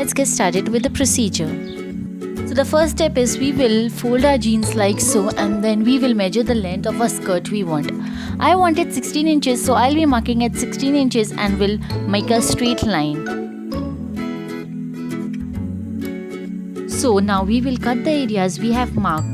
let's get started with the procedure. So the first step is we will fold our jeans like so, and then we will measure the length of a skirt we want. I wanted 16 inches, so I'll be marking at 16 inches and will make a straight line. So now we will cut the areas we have marked.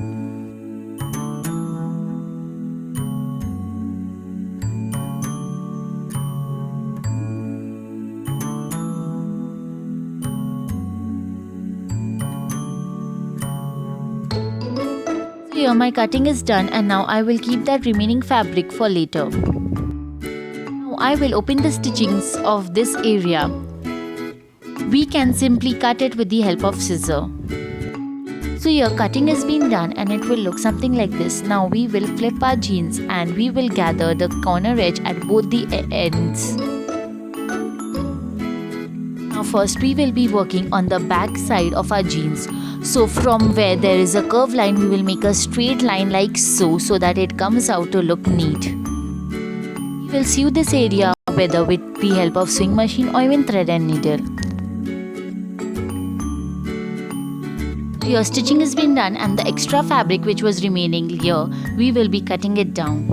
Here my cutting is done, and now I will keep that remaining fabric for later. Now I will open the stitchings of this area. We can simply cut it with the help of scissors. So here cutting has been done and it will look something like this. Now we will flip our jeans and we will gather the corner edge at both the ends. Now first we will be working on the back side of our jeans. So from where there is a curved line, we will make a straight line like so that it comes out to look neat. We will sew this area whether with the help of sewing machine or even thread and needle. Here stitching has been done, and the extra fabric which was remaining here, we will be cutting it down.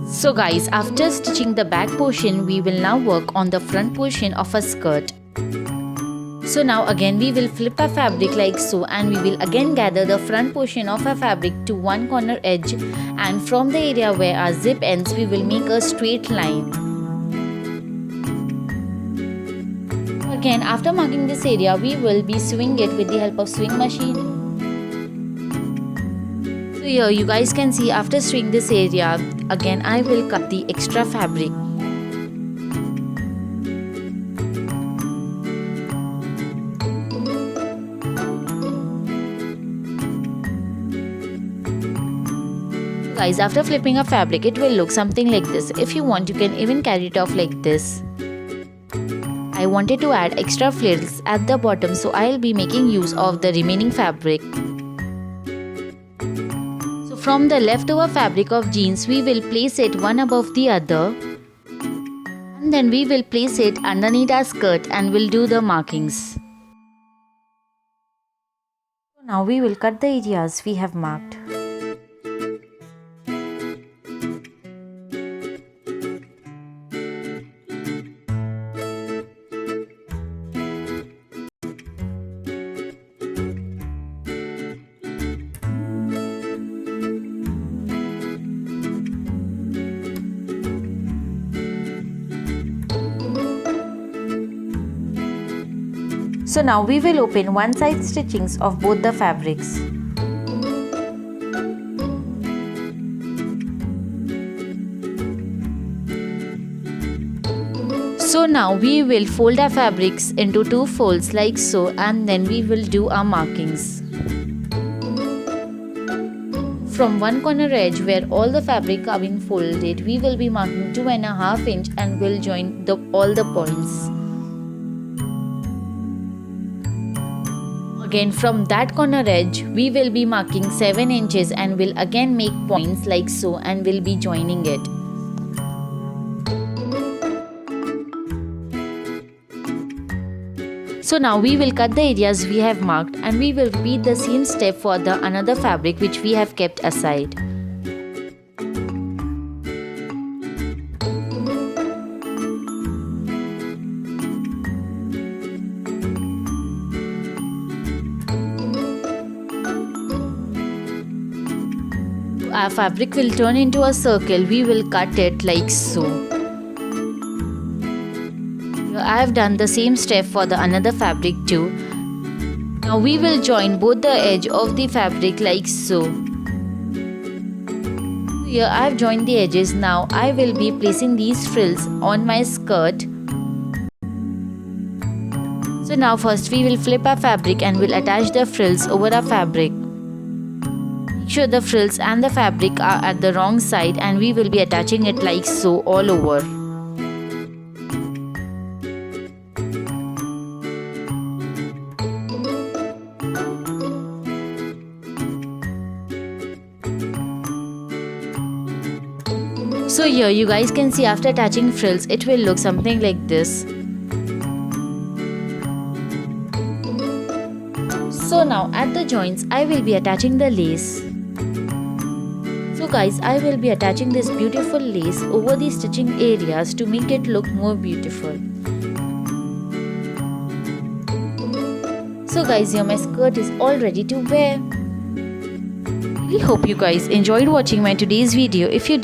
So guys, after stitching the back portion, we will now work on the front portion of a skirt. So now again we will flip our fabric like so, and we will again gather the front portion of our fabric to one corner edge, and from the area where our zip ends we will make a straight line. Again, after marking this area, we will be sewing it with the help of sewing machine. So here you guys can see, after sewing this area, again I will cut the extra fabric. Guys, after flipping a fabric, it will look something like this. If you want, you can even carry it off like this. I wanted to add extra frills at the bottom, so I'll be making use of the remaining fabric. So from the leftover fabric of jeans, we will place it one above the other, and then we will place it underneath our skirt and we'll do the markings. Now we will cut the areas we have marked. So now we will open one side stitchings of both the fabrics. So now we will fold our fabrics into two folds like so, and then we will do our markings. From one corner edge where all the fabric are being folded, we will be marking 2.5 inch and will join all the points. Again, from that corner edge, we will be marking 7 inches and will again make points like so and will be joining it. So now we will cut the areas we have marked, and we will repeat the same step for the another fabric which we have kept aside. Our fabric will turn into a circle. We will cut it like so. Here I have done the same step for the another fabric too. Now we will join both the edge of the fabric like so. Here I have joined the edges. Now I will be placing these frills on my skirt. So now first we will flip our fabric and will attach the frills over our fabric. Make sure the frills and the fabric are at the wrong side, and we will be attaching it like so all over. So here you guys can see after attaching frills, it will look something like this. So now at the joints, I will be attaching the lace. So guys, I will be attaching this beautiful lace over the stitching areas to make it look more beautiful. So guys, here my skirt is all ready to wear. I really hope you guys enjoyed watching my today's video. If you did,